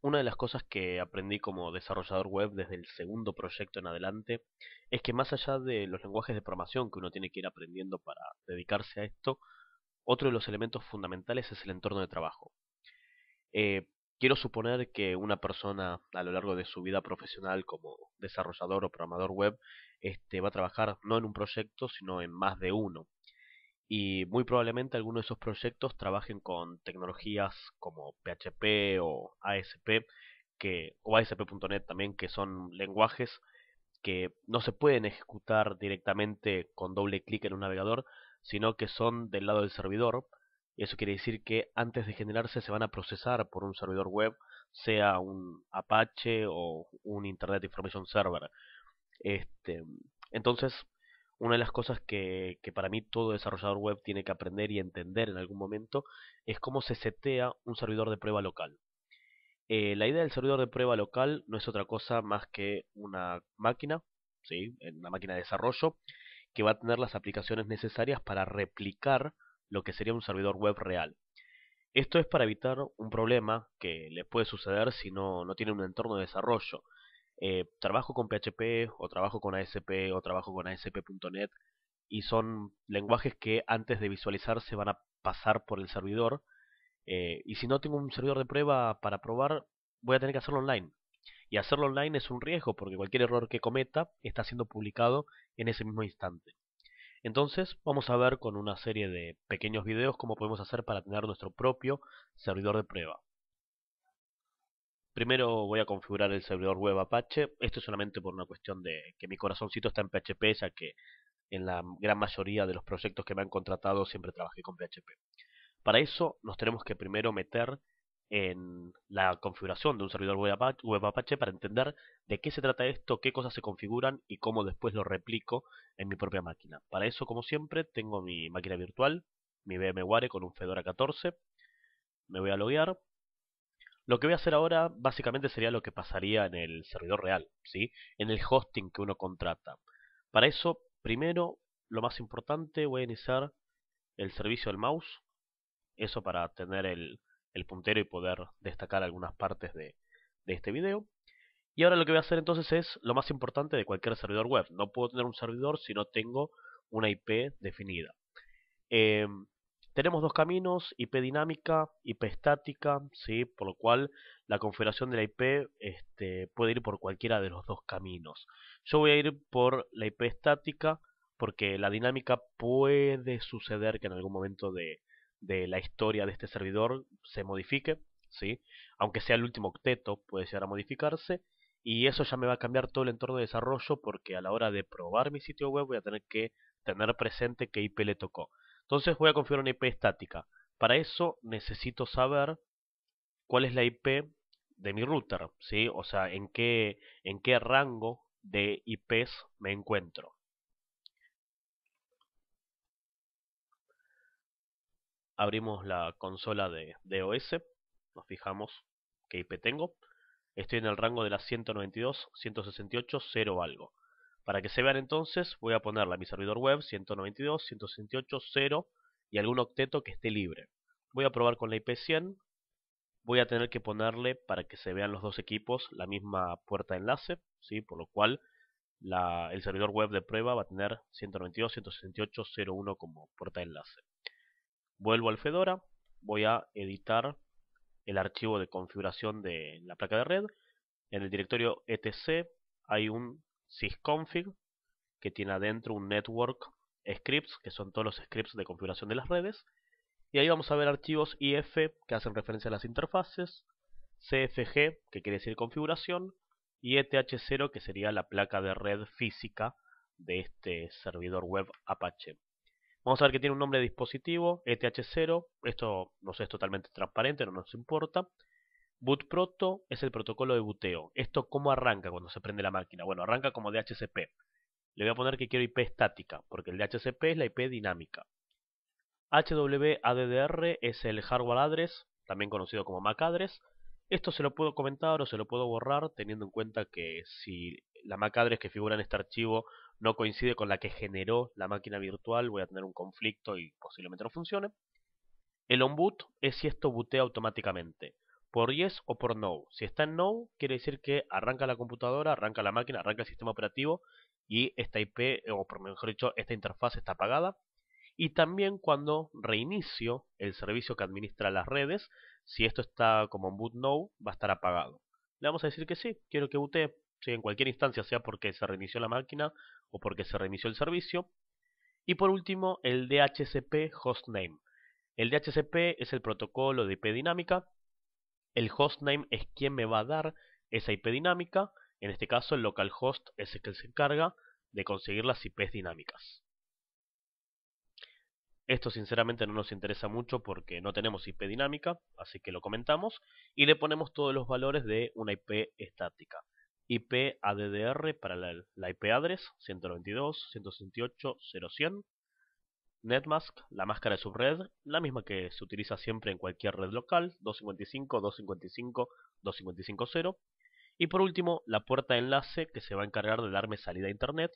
Una de las cosas que aprendí como desarrollador web desde el segundo proyecto en adelante es que más allá de los lenguajes de programación que uno tiene que ir aprendiendo para dedicarse a esto, otro de los elementos fundamentales es el entorno de trabajo. Eh, Quiero suponer que una persona a lo largo de su vida profesional como desarrollador o programador web va a trabajar no en un proyecto, sino en más de uno. Y muy probablemente algunos de esos proyectos trabajen con tecnologías como PHP o ASP, o ASP.NET también, que son lenguajes que no se pueden ejecutar directamente con doble clic en un navegador, sino que son del lado del servidor. Eso quiere decir que antes de generarse se van a procesar por un servidor web, sea un Apache o un Internet Information Server. Este, entonces, una de las cosas que para mí todo desarrollador web tiene que aprender y entender en algún momento es cómo se setea un servidor de prueba local. La idea del servidor de prueba local no es otra cosa más que una máquina, ¿sí? Una máquina de desarrollo que va a tener las aplicaciones necesarias para replicar lo que sería un servidor web real. Esto es para evitar un problema que les puede suceder si no tienen un entorno de desarrollo. Trabajo con PHP o trabajo con ASP o trabajo con ASP.NET y son lenguajes que antes de visualizarse van a pasar por el servidor, y si no tengo un servidor de prueba para probar, voy a tener que hacerlo online. Y hacerlo online es un riesgo porque cualquier error que cometa está siendo publicado en ese mismo instante. Entonces vamos a ver con una serie de pequeños videos cómo podemos hacer para tener nuestro propio servidor de prueba. Primero voy a configurar el servidor web Apache. Esto es solamente por una cuestión de que mi corazoncito está en PHP, ya que en la gran mayoría de los proyectos que me han contratado siempre trabajé con PHP. Para eso nos tenemos que primero meter en la configuración de un servidor web Apache para entender de qué se trata esto, qué cosas se configuran y cómo después lo replico en mi propia máquina. Para eso, como siempre, tengo mi máquina virtual, mi VMware con un Fedora 14. Me voy a loguear. Lo que voy a hacer ahora básicamente sería lo que pasaría en el servidor real, ¿sí? En el hosting que uno contrata. Para eso, primero, lo más importante, voy a iniciar el servicio del mouse. Eso para tener el puntero y poder destacar algunas partes de este video. Y ahora lo que voy a hacer entonces es lo más importante de cualquier servidor web. No puedo tener un servidor si no tengo una IP definida. Eh, Tenemos dos caminos, IP dinámica, IP estática, ¿sí? Por lo cual la configuración de la IP puede ir por cualquiera de los dos caminos. Yo voy a ir por la IP estática porque la dinámica puede suceder que en algún momento de la historia de este servidor se modifique, ¿sí? Aunque sea el último octeto, puede llegar a modificarse. Y eso ya me va a cambiar todo el entorno de desarrollo porque a la hora de probar mi sitio web voy a tener que tener presente qué IP le tocó. Entonces voy a configurar una IP estática. Para eso necesito saber cuál es la IP de mi router, ¿sí? O sea, en qué rango de IPs me encuentro. Abrimos la consola de DOS, nos fijamos qué IP tengo. Estoy en el rango de las 192.168.0 algo. Para que se vean entonces, voy a ponerle a mi servidor web 192.168.0 y algún octeto que esté libre. Voy a probar con la IP 100. Voy a tener que ponerle para que se vean los dos equipos la misma puerta de enlace, ¿sí? Por lo cual el servidor web de prueba va a tener 192.168.0.1 como puerta de enlace. Vuelvo al Fedora, voy a editar el archivo de configuración de la placa de red. En el directorio etc hay un sysconfig que tiene adentro un network scripts, que son todos los scripts de configuración de las redes. Y ahí vamos a ver archivos IF que hacen referencia a las interfaces, CFG que quiere decir configuración, y ETH0 que sería la placa de red física de este servidor web Apache. Vamos a ver que tiene un nombre de dispositivo, ETH0, esto nos es totalmente transparente, no nos importa. Bootproto es el protocolo de buteo. ¿Esto cómo arranca cuando se prende la máquina? Bueno, arranca como DHCP. Le voy a poner que quiero IP estática, porque el DHCP es la IP dinámica. HWADDR es el hardware address, también conocido como MAC address. Esto se lo puedo comentar o se lo puedo borrar teniendo en cuenta que si la MAC address que figura en este archivo no coincide con la que generó la máquina virtual, voy a tener un conflicto y posiblemente no funcione. El onboot es si esto bootea automáticamente. por yes o por no. Si está en no, quiere decir que arranca la computadora, arranca la máquina, arranca el sistema operativo y esta IP, o por mejor dicho, esta interfaz está apagada. Y también cuando reinicio el servicio que administra las redes, si esto está como en boot no, va a estar apagado. Le vamos a decir que sí, quiero que bootee, sí, en cualquier instancia, sea porque se reinició la máquina o porque se reinició el servicio. Y por último, el DHCP hostname. El DHCP es el protocolo de IP dinámica. El hostname es quien me va a dar esa IP dinámica. En este caso, el localhost es el que se encarga de conseguir las IPs dinámicas. Esto sinceramente no nos interesa mucho porque no tenemos IP dinámica, así que lo comentamos y le ponemos todos los valores de una IP estática. IP ADDR para la IP address 192.168.0.100. Netmask, la máscara de subred, la misma que se utiliza siempre en cualquier red local, 255.255.255.0. Y por último, la puerta de enlace que se va a encargar de darme salida a internet,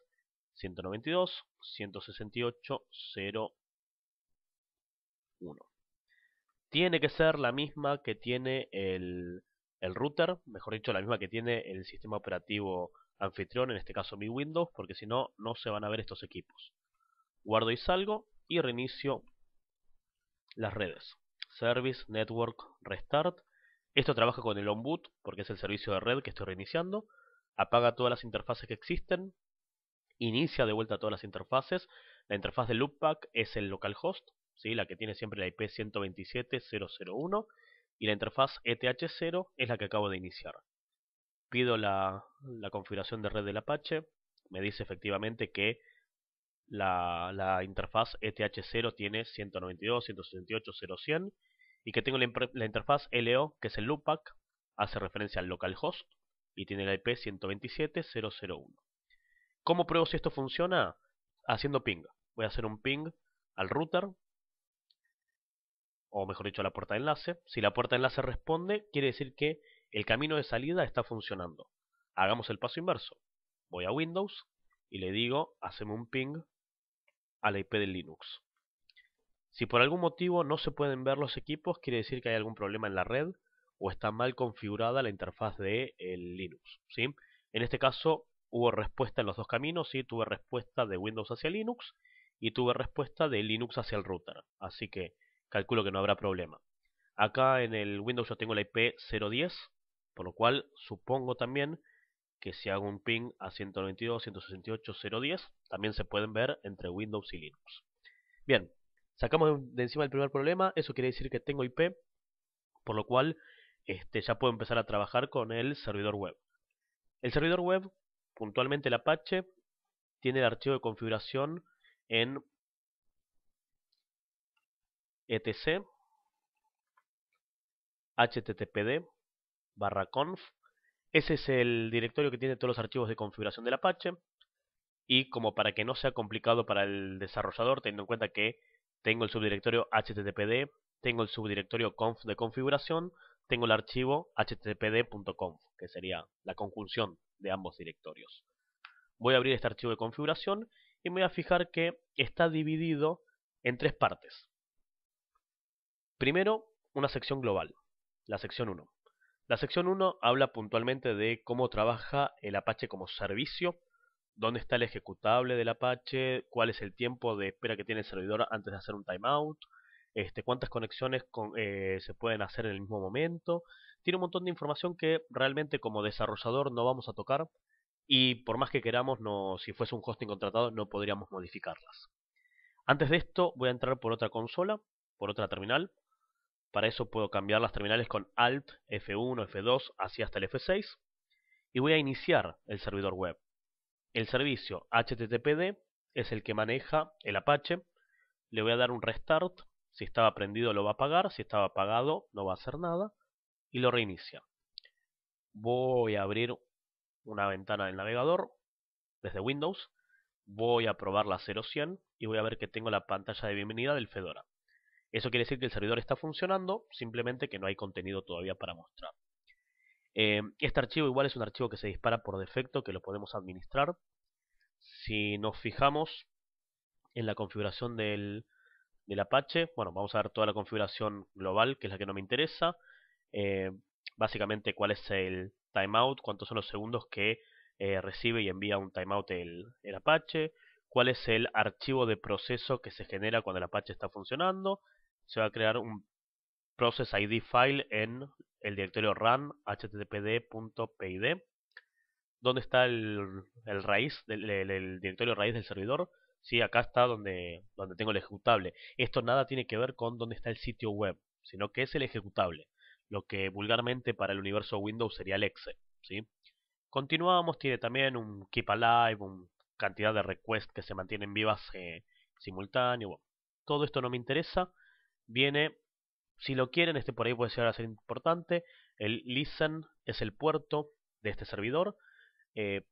192.168.0.1. Tiene que ser la misma que tiene el router, mejor dicho, la misma que tiene el sistema operativo anfitrión, en este caso mi Windows, porque si no, no se van a ver estos equipos. Guardo y salgo y reinicio las redes. Service, Network, Restart. Esto trabaja con el onboot porque es el servicio de red que estoy reiniciando. Apaga todas las interfaces que existen. Inicia de vuelta todas las interfaces. La interfaz de loopback es el localhost, ¿sí? La que tiene siempre la IP 127.0.0.1. Y la interfaz ETH0 es la que acabo de iniciar. Pido la configuración de red del Apache. Me dice efectivamente que la interfaz ETH0 tiene 192.168.0.100 y que tengo la interfaz LO, que es el loopback, hace referencia al localhost y tiene la IP 127.0.0.1. ¿Cómo pruebo si esto funciona? Haciendo ping. Voy a hacer un ping al router, o mejor dicho a la puerta de enlace. Si la puerta de enlace responde, quiere decir que el camino de salida está funcionando. Hagamos el paso inverso. Voy a Windows y le digo, haceme un ping a la IP del Linux. Si por algún motivo no se pueden ver los equipos, quiere decir que hay algún problema en la red o está mal configurada la interfaz de el Linux, ¿sí? En este caso hubo respuesta en los dos caminos, ¿sí? Tuve respuesta de Windows hacia Linux y tuve respuesta de Linux hacia el router, así que calculo que no habrá problema. Acá en el Windows yo tengo la IP 010, por lo cual supongo también que si hago un ping a 192.168.0.10 también se pueden ver entre Windows y Linux. Bien, sacamos de encima el primer problema, eso quiere decir que tengo IP, por lo cual ya puedo empezar a trabajar con el servidor web. El servidor web, puntualmente el Apache, tiene el archivo de configuración en etc httpd/conf. Ese es el directorio que tiene todos los archivos de configuración del Apache. Y como para que no sea complicado para el desarrollador, teniendo en cuenta que tengo el subdirectorio httpd, tengo el subdirectorio conf de configuración, tengo el archivo httpd.conf, que sería la conjunción de ambos directorios. Voy a abrir este archivo de configuración y me voy a fijar que está dividido en tres partes. Primero, una sección global, la sección 1. La sección 1 habla puntualmente de cómo trabaja el Apache como servicio, dónde está el ejecutable del Apache, cuál es el tiempo de espera que tiene el servidor antes de hacer un timeout, cuántas conexiones se pueden hacer en el mismo momento. Tiene un montón de información que realmente como desarrollador no vamos a tocar y por más que queramos, no, si fuese un hosting contratado, no podríamos modificarlas. Antes de esto voy a entrar por otra consola, por otra terminal. Para eso puedo cambiar las terminales con Alt, F1, F2, así hasta el F6. Y voy a iniciar el servidor web. El servicio HTTPD es el que maneja el Apache. Le voy a dar un restart. Si estaba prendido lo va a apagar. Si estaba apagado no va a hacer nada. Y lo reinicia. Voy a abrir una ventana del navegador desde Windows. Voy a probar la 0100 y voy a ver que tengo la pantalla de bienvenida del Fedora. Eso quiere decir que el servidor está funcionando, simplemente que no hay contenido todavía para mostrar. Este archivo igual es un archivo que se dispara por defecto, que lo podemos administrar. Si nos fijamos en la configuración del Apache, bueno, vamos a ver toda la configuración global, que es la que no me interesa. eh, básicamente cuál es el timeout, cuántos son los segundos que recibe y envía un timeout el Apache, cuál es el archivo de proceso que se genera cuando el Apache está funcionando. Se va a crear un process ID file en el directorio run httpd.pid, donde está el raíz el directorio raíz del servidor. Sí, acá está donde tengo el ejecutable. Esto nada tiene que ver con dónde está el sitio web, sino que es el ejecutable, lo que vulgarmente para el universo Windows sería el exe, ¿sí? Continuamos, tiene también un keep alive, una cantidad de requests que se mantienen vivas simultáneo. Bueno, todo esto no me interesa. Viene, si lo quieren, este por ahí puede llegar a ser importante. El listen es el puerto de este servidor.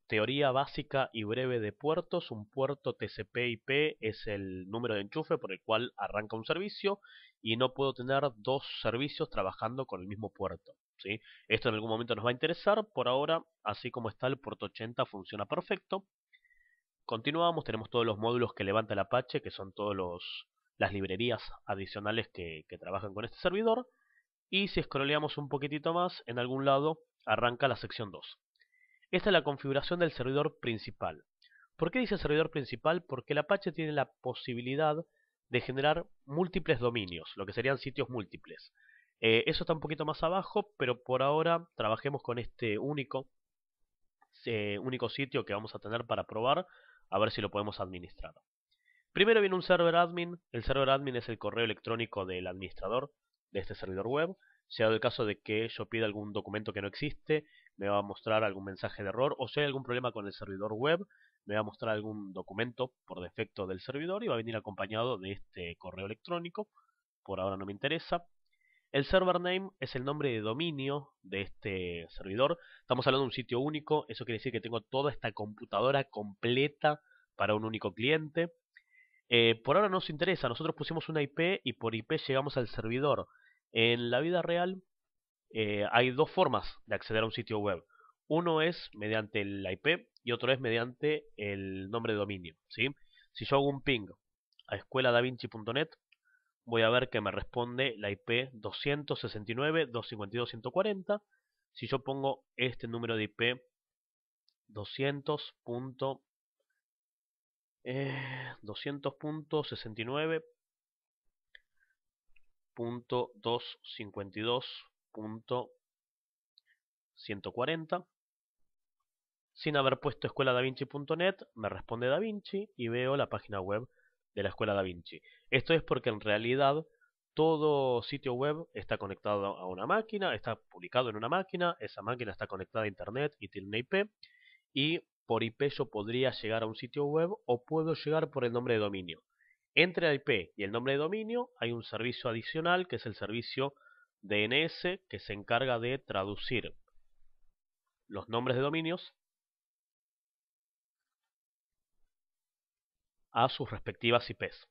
Teoría básica y breve de puertos. Un puerto TCP/IP es el número de enchufe por el cual arranca un servicio y no puedo tener dos servicios trabajando con el mismo puerto, ¿sí? Esto en algún momento nos va a interesar. Por ahora, así como está, el puerto 80 funciona perfecto. Continuamos, tenemos todos los módulos que levanta el Apache, que son todas las librerías adicionales que trabajan con este servidor. Y si scrolleamos un poquitito más, en algún lado arranca la sección 2. Esta es la configuración del servidor principal. ¿Por qué dice servidor principal? Porque el Apache tiene la posibilidad de generar múltiples dominios, lo que serían sitios múltiples. Eso está un poquito más abajo, pero por ahora trabajemos con este único sitio que vamos a tener para probar, a ver si lo podemos administrar. Primero viene un server admin. El server admin es el correo electrónico del administrador de este servidor web. Si dado el caso de que yo pida algún documento que no existe, me va a mostrar algún mensaje de error, o si hay algún problema con el servidor web, me va a mostrar algún documento por defecto del servidor y va a venir acompañado de este correo electrónico. Por ahora no me interesa. El server name es el nombre de dominio de este servidor. Estamos hablando de un sitio único, eso quiere decir que tengo toda esta computadora completa para un único cliente. Por ahora no nos interesa, nosotros pusimos una IP y por IP llegamos al servidor. En la vida real hay dos formas de acceder a un sitio web. Uno es mediante la IP y otro es mediante el nombre de dominio, ¿sí? Si yo hago un ping a escueladavinci.net, voy a ver que me responde la IP 269.252.140. Si yo pongo este número de IP 200.69.252.140, sin haber puesto escueladavinci.net, me responde DaVinci y veo la página web de la Escuela Da Vinci. Esto es porque en realidad todo sitio web está conectado a una máquina, está publicado en una máquina, esa máquina está conectada a internet y tiene una IP, y por IP yo podría llegar a un sitio web o puedo llegar por el nombre de dominio. Entre la IP y el nombre de dominio hay un servicio adicional que es el servicio DNS, que se encarga de traducir los nombres de dominios a sus respectivas IPs.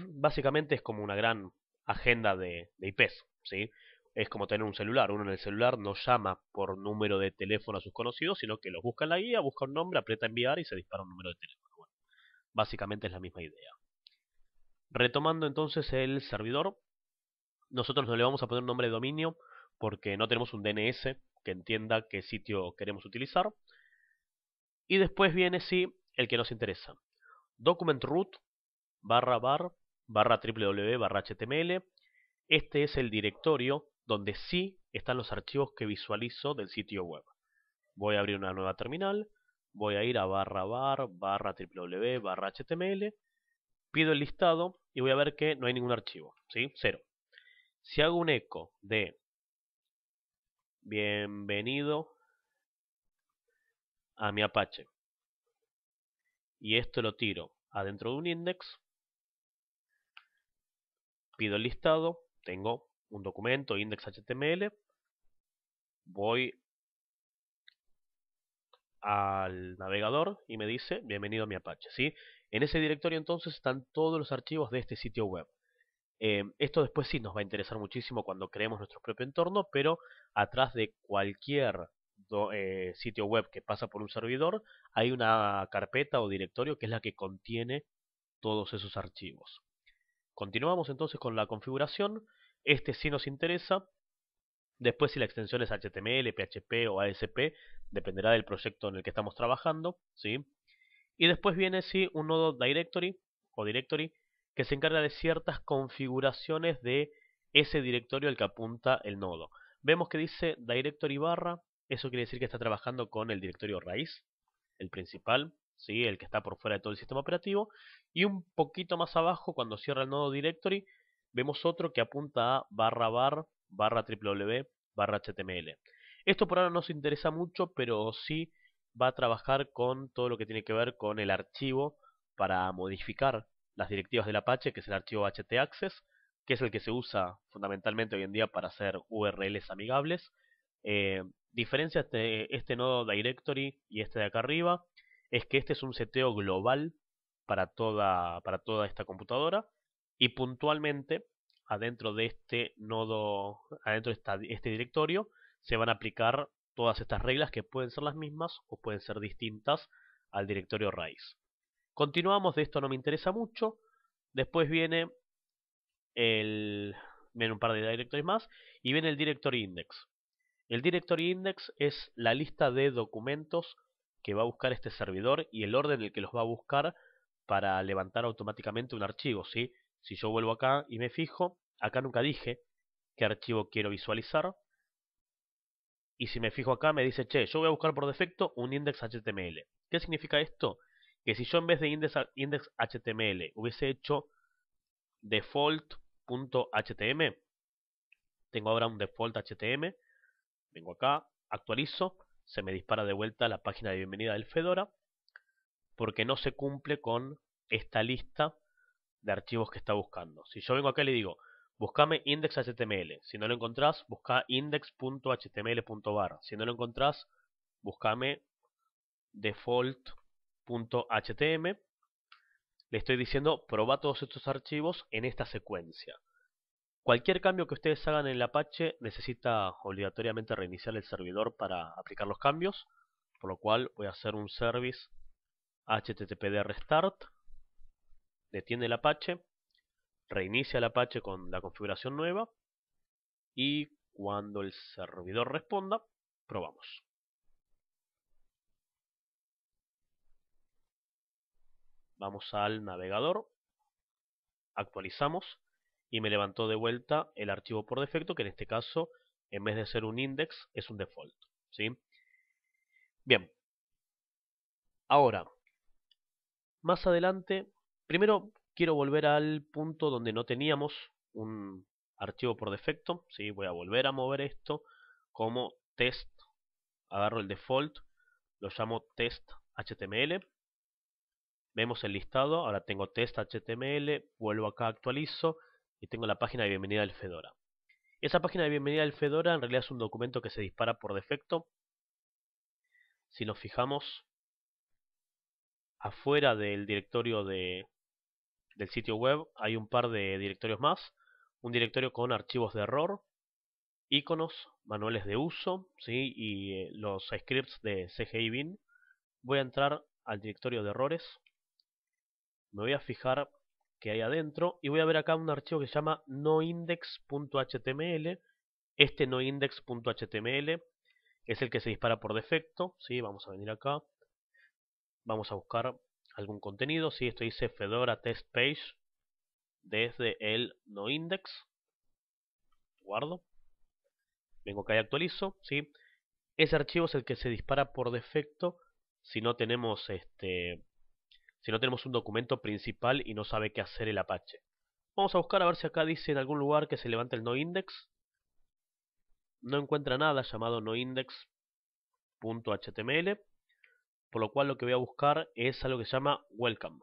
Básicamente es como una gran agenda de IPs, ¿sí? Es como tener un celular. Uno en el celular no llama por número de teléfono a sus conocidos, sino que los busca en la guía, busca un nombre, aprieta enviar y se dispara un número de teléfono. Bueno, básicamente es la misma idea. Retomando entonces el servidor, nosotros no le vamos a poner un nombre de dominio porque no tenemos un DNS que entienda qué sitio queremos utilizar. Y después viene, sí, el que nos interesa. Document root /var /www/html. Este es el directorio donde sí están los archivos que visualizo del sitio web. Voy a abrir una nueva terminal, voy a ir a /var /www/html, pido el listado y voy a ver que no hay ningún archivo, ¿sí? Cero. Si hago un eco de bienvenido a mi Apache y esto lo tiro adentro de un index, pido el listado, tengo un documento index.html, voy al navegador y me dice bienvenido a mi Apache, ¿sí? En ese directorio entonces están todos los archivos de este sitio web. Esto después sí nos va a interesar muchísimo cuando creemos nuestro propio entorno, pero atrás de cualquier sitio web que pasa por un servidor hay una carpeta o directorio que es la que contiene todos esos archivos. Continuamos entonces con la configuración. Este sí nos interesa. Después, si la extensión es HTML, PHP o ASP, dependerá del proyecto en el que estamos trabajando, ¿sí? Y después viene, sí, un nodo directory o directory que se encarga de ciertas configuraciones de ese directorio al que apunta el nodo. Vemos que dice directory barra, eso quiere decir que está trabajando con el directorio raíz, el principal, ¿sí? El que está por fuera de todo el sistema operativo. Y un poquito más abajo, cuando cierra el nodo directory, vemos otro que apunta a barra www barra html. Esto por ahora no se interesa mucho, pero sí va a trabajar con todo lo que tiene que ver con el archivo para modificar las directivas del Apache, que es el archivo htaccess, que es el que se usa fundamentalmente hoy en día para hacer URLs amigables. Diferencia este nodo directory y este de acá arriba es que este es un seteo global para toda esta computadora, y puntualmente adentro de este nodo, adentro de este directorio, se van a aplicar todas estas reglas que pueden ser las mismas o pueden ser distintas al directorio raíz. Continuamos, de esto no me interesa mucho. Después viene un par de directorios más y viene el directory index. El directory index es la lista de documentos que va a buscar este servidor y el orden en el que los va a buscar para levantar automáticamente un archivo, ¿sí? Si yo vuelvo acá y me fijo, acá nunca dije qué archivo quiero visualizar. Y si me fijo acá me dice, che, yo voy a buscar por defecto un index.html. ¿Qué significa esto? Que si yo en vez de index.html hubiese hecho default.htm, tengo ahora un default.htm, vengo acá, actualizo, se me dispara de vuelta la página de bienvenida del Fedora, porque no se cumple con esta lista de archivos que está buscando. Si yo vengo acá y le digo, buscame index.html, si no lo encontrás, busca index.html.bar, si no lo encontrás, buscame default.htm, le estoy diciendo, proba todos estos archivos en esta secuencia. Cualquier cambio que ustedes hagan en el Apache necesita obligatoriamente reiniciar el servidor para aplicar los cambios, por lo cual voy a hacer un service httpd restart, detiene el Apache, reinicia el Apache con la configuración nueva y cuando el servidor responda, probamos. Vamos al navegador, actualizamos y me levantó de vuelta el archivo por defecto, que en este caso, en vez de ser un index, es un default, ¿sí? Bien, ahora, más adelante, primero quiero volver al punto donde no teníamos un archivo por defecto, ¿sí? Voy a volver a mover esto como test, agarro el default, lo llamo test.html, vemos el listado, ahora tengo test.html, vuelvo acá, actualizo y tengo la página de bienvenida del Fedora. Esa página de bienvenida del Fedora en realidad es un documento que se dispara por defecto. Si nos fijamos, afuera del directorio del sitio web hay un par de directorios más. Un directorio con archivos de error, iconos, manuales de uso, ¿sí? Y los scripts de CGI Bin. Voy a entrar al directorio de errores. Me voy a fijar qué hay adentro y voy a ver acá un archivo que se llama noindex.html. Este noindex.html es el que se dispara por defecto, ¿sí? Vamos a venir acá, vamos a buscar algún contenido, ¿sí? Esto dice Fedora Test Page desde el noindex, guardo, vengo acá y actualizo, ¿sí? Ese archivo es el que se dispara por defecto si no tenemos si no tenemos un documento principal y no sabe qué hacer el Apache. Vamos a buscar a ver si acá dice en algún lugar que se levante el noindex. No encuentra nada llamado noindex.html, por lo cual lo que voy a buscar es algo que se llama welcome.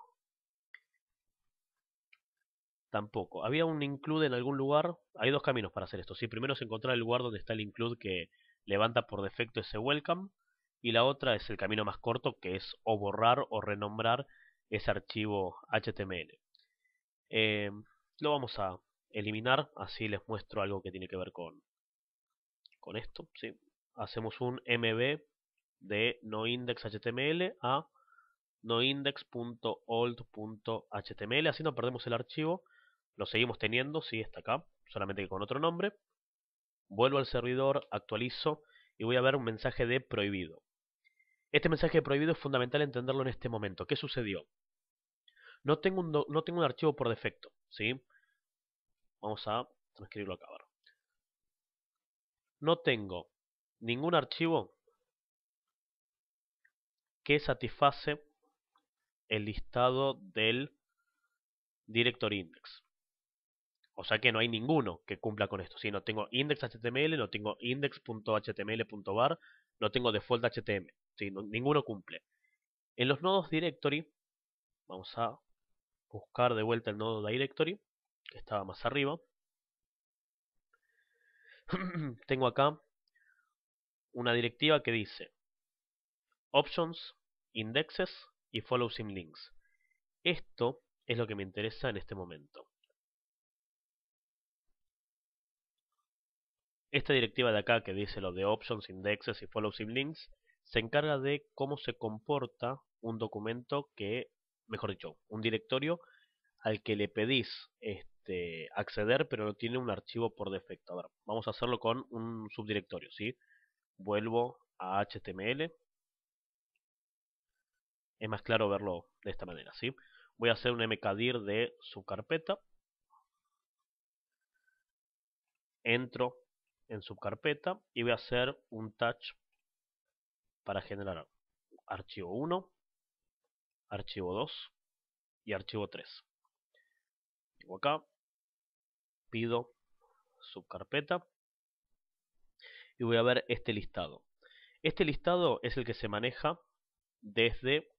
Tampoco. Había un include en algún lugar. Hay dos caminos para hacer esto. Sí, primero es encontrar el lugar donde está el include que levanta por defecto ese welcome. Y la otra es el camino más corto, que es o borrar o renombrar ese archivo HTML. Eh, lo vamos a eliminar, así les muestro algo que tiene que ver con esto. ¿Sí? Hacemos un mb de noindex.html a noindex.old.html, así no perdemos el archivo. Lo seguimos teniendo, sí, está acá, solamente que con otro nombre. Vuelvo al servidor, actualizo y voy a ver un mensaje de prohibido. Este mensaje de prohibido es fundamental entenderlo en este momento. ¿Qué sucedió? No tengo un archivo por defecto, ¿sí? Vamos a transcribirlo acá. No tengo ningún archivo que satisface el listado del directory index. O sea que no hay ninguno que cumpla con esto. ¿Sí? No tengo index.html, no tengo index.html.var, no tengo default.html. ¿Sí? Ninguno cumple. En los nodos directory, vamos a buscar de vuelta el nodo directory, que estaba más arriba. Tengo acá una directiva que dice options, indexes y follow symlinks. Esto es lo que me interesa en este momento. Esta directiva de acá que dice lo de options, indexes y follow symlinks se encarga de cómo se comporta un documento que, mejor dicho, un directorio al que le pedís acceder pero no tiene un archivo por defecto. A ver, vamos a hacerlo con un subdirectorio, ¿sí? Vuelvo a HTML. Es más claro verlo de esta manera, ¿sí? Voy a hacer un mkdir de subcarpeta. Entro en subcarpeta y voy a hacer un touch para generar archivo 1, archivo 2 y archivo 3. Vengo acá, pido subcarpeta y voy a ver este listado. Este listado es el que se maneja desde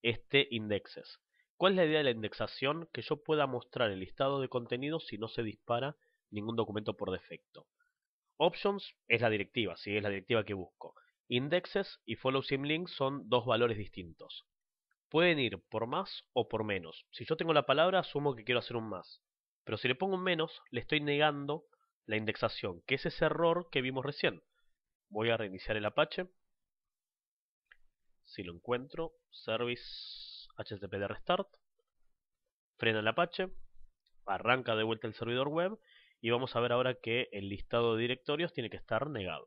este indexes. ¿Cuál es la idea de la indexación? Que yo pueda mostrar el listado de contenidos si no se dispara ningún documento por defecto. Options es la directiva, ¿sí? Es la directiva que busco. Indexes y follow symlinks son dos valores distintos. Pueden ir por más o por menos. Si yo tengo la palabra, asumo que quiero hacer un más. Pero si le pongo un menos, le estoy negando la indexación, que es ese error que vimos recién. Voy a reiniciar el Apache. Si lo encuentro, service httpd restart. Frena el Apache. Arranca de vuelta el servidor web. Y vamos a ver ahora que el listado de directorios tiene que estar negado.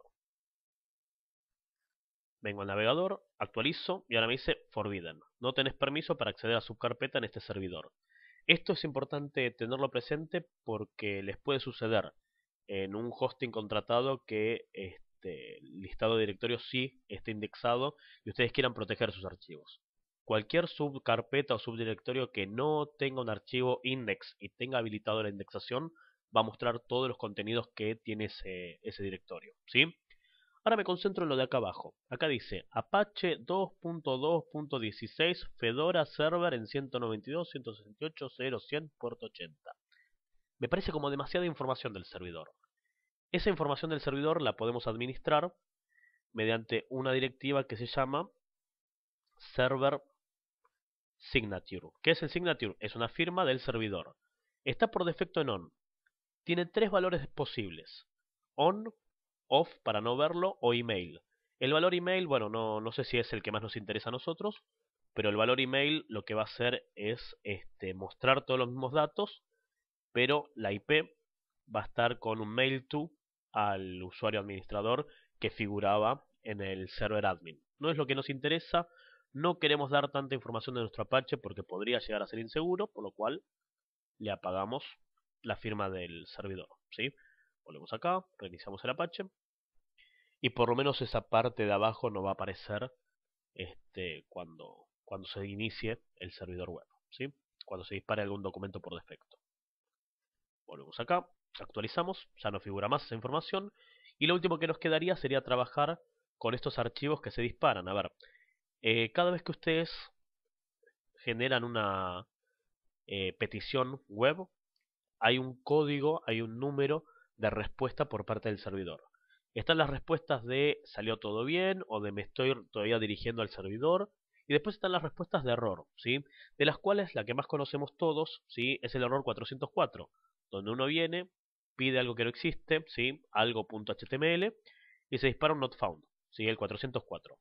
Vengo al navegador, actualizo y ahora me dice forbidden. No tenés permiso para acceder a subcarpeta en este servidor. Esto es importante tenerlo presente porque les puede suceder en un hosting contratado que el listado de directorios sí esté indexado y ustedes quieran proteger sus archivos. Cualquier subcarpeta o subdirectorio que no tenga un archivo index y tenga habilitado la indexación va a mostrar todos los contenidos que tiene ese directorio, ¿sí? Ahora me concentro en lo de acá abajo. Acá dice Apache 2.2.16 Fedora Server en 192.168.0.100 puerto 80. Me parece como demasiada información del servidor. Esa información del servidor la podemos administrar mediante una directiva que se llama Server Signature. ¿Qué es el Signature? Es una firma del servidor. Está por defecto en on. Tiene tres valores posibles. On, off para no verlo o email. El valor email, bueno, no sé si es el que más nos interesa a nosotros, pero el valor email lo que va a hacer es mostrar todos los mismos datos, pero la IP va a estar con un mail to al usuario administrador que figuraba en el server admin. No es lo que nos interesa, no queremos dar tanta información de nuestro Apache porque podría llegar a ser inseguro, por lo cual le apagamos la firma del servidor, ¿sí? Volvemos acá, reiniciamos el Apache y por lo menos esa parte de abajo no va a aparecer cuando se inicie el servidor web, ¿sí? Cuando se dispare algún documento por defecto. Volvemos acá, actualizamos, ya no figura más esa información y lo último que nos quedaría sería trabajar con estos archivos que se disparan. A ver, cada vez que ustedes generan una petición web, hay un código, hay un número de respuesta por parte del servidor. Están las respuestas de salió todo bien o de me estoy todavía dirigiendo al servidor. Y después están las respuestas de error, ¿sí? De las cuales la que más conocemos todos, ¿sí? Es el error 404, donde uno viene, pide algo que no existe, ¿sí? Algo.html y se dispara un not found, ¿sí? El 404.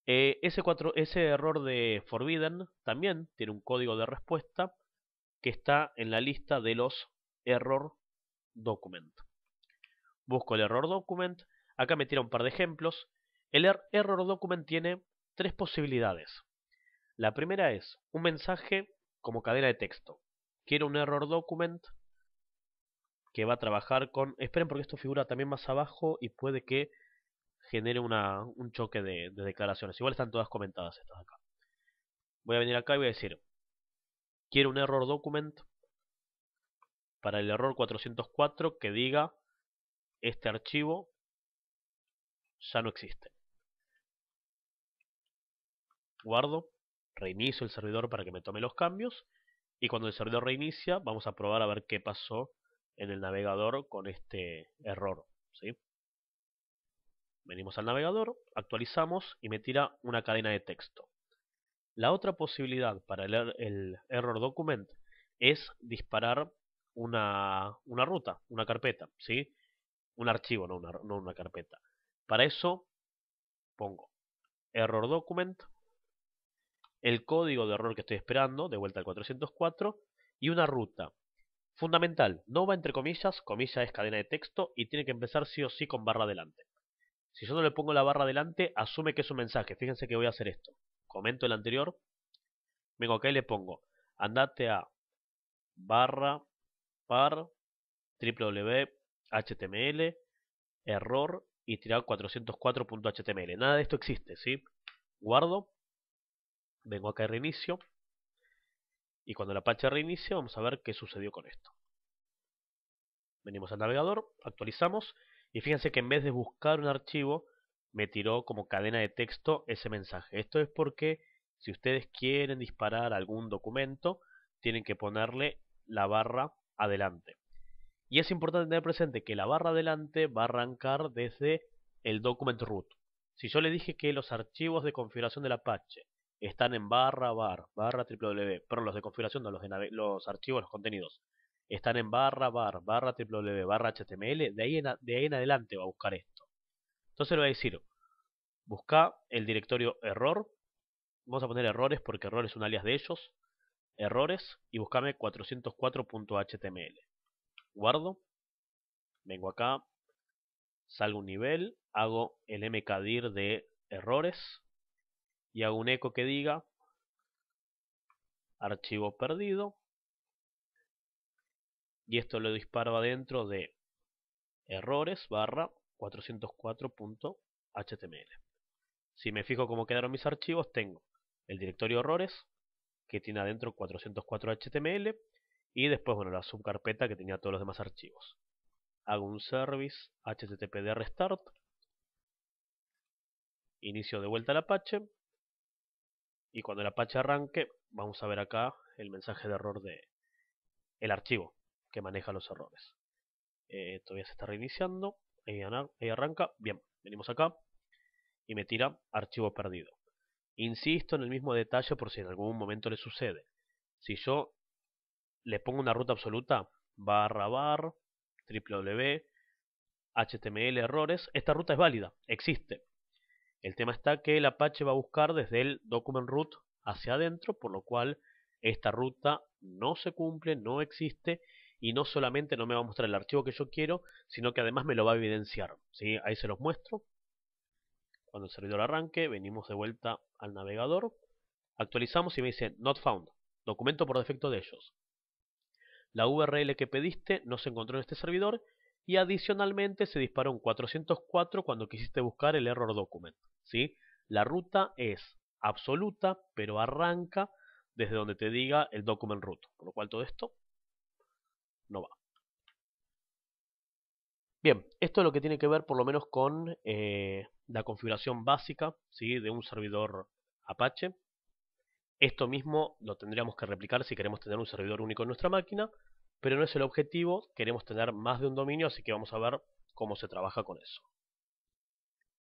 Ese error de forbidden también tiene un código de respuesta que está en la lista de los error document. busco el error document, acá me tira un par de ejemplos. El error document tiene tres posibilidades. La primera es un mensaje como cadena de texto. Quiero un error document que va a trabajar con... Esperen porque esto figura también más abajo y puede que genere un choque de declaraciones. Igual están todas comentadas estas de acá. Voy a venir acá y voy a decir, quiero un error document para el error 404 que diga este archivo ya no existe. Guardo, reinicio el servidor para que me tome los cambios y cuando el servidor reinicia vamos a probar a ver qué pasó en el navegador con este error, ¿sí? Venimos al navegador, actualizamos y me tira una cadena de texto. La otra posibilidad para el error document es disparar una ruta, una carpeta, ¿sí? Un archivo, no una carpeta. Para eso pongo error document, el código de error que estoy esperando, de vuelta al 404, y una ruta. Fundamental, no va entre comillas, comilla es cadena de texto y tiene que empezar sí o sí con barra adelante. Si yo no le pongo la barra adelante, asume que es un mensaje. Fíjense que voy a hacer esto. Comento el anterior, vengo acá y le pongo andate a barra par www.html error y tirar 404.html. Nada de esto existe, ¿sí? Guardo, vengo acá y reinicio. Y cuando el Apache reinicie, vamos a ver qué sucedió con esto. Venimos al navegador, actualizamos y fíjense que en vez de buscar un archivo, me tiró como cadena de texto ese mensaje. Esto es porque si ustedes quieren disparar algún documento, tienen que ponerle la barra adelante. Y es importante tener presente que la barra adelante va a arrancar desde el document root. Si yo le dije que los archivos de configuración del Apache están en barra www, perdón, los de configuración, no, los archivos, los contenidos, están en barra www, barra html, de ahí en adelante va a buscar esto. Entonces le voy a decir, busca el directorio error, vamos a poner errores porque error es un alias de ellos, errores, y buscame 404.html. Guardo, vengo acá, salgo un nivel, hago el mkdir de errores y hago un eco que diga archivo perdido y esto lo disparo adentro de errores barra 404.html. Si me fijo cómo quedaron mis archivos, tengo el directorio errores que tiene adentro 404.html y después, bueno, la subcarpeta que tenía todos los demás archivos. Hago un service http de restart, inicio de vuelta al Apache y cuando el Apache arranque vamos a ver acá el mensaje de error de el archivo que maneja los errores. Todavía se está reiniciando, ahí arranca, bien, venimos acá y me tira archivo perdido. Insisto en el mismo detalle por si en algún momento le sucede. Si yo le pongo una ruta absoluta, barra www, html errores, esta ruta es válida, existe. El tema está que el Apache va a buscar desde el document root hacia adentro, por lo cual esta ruta no se cumple, no existe, y no solamente no me va a mostrar el archivo que yo quiero, sino que además me lo va a evidenciar. ¿Sí? Ahí se los muestro. Cuando el servidor arranque, venimos de vuelta al navegador, actualizamos y me dice not found, documento por defecto de ellos. La URL que pediste no se encontró en este servidor y adicionalmente se disparó un 404 cuando quisiste buscar el error document. ¿Sí? La ruta es absoluta, pero arranca desde donde te diga el document root, por lo cual todo esto no va. Bien, esto es lo que tiene que ver por lo menos con la configuración básica, ¿sí? De un servidor Apache. Esto mismo lo tendríamos que replicar si queremos tener un servidor único en nuestra máquina, pero no es el objetivo, queremos tener más de un dominio, así que vamos a ver cómo se trabaja con eso.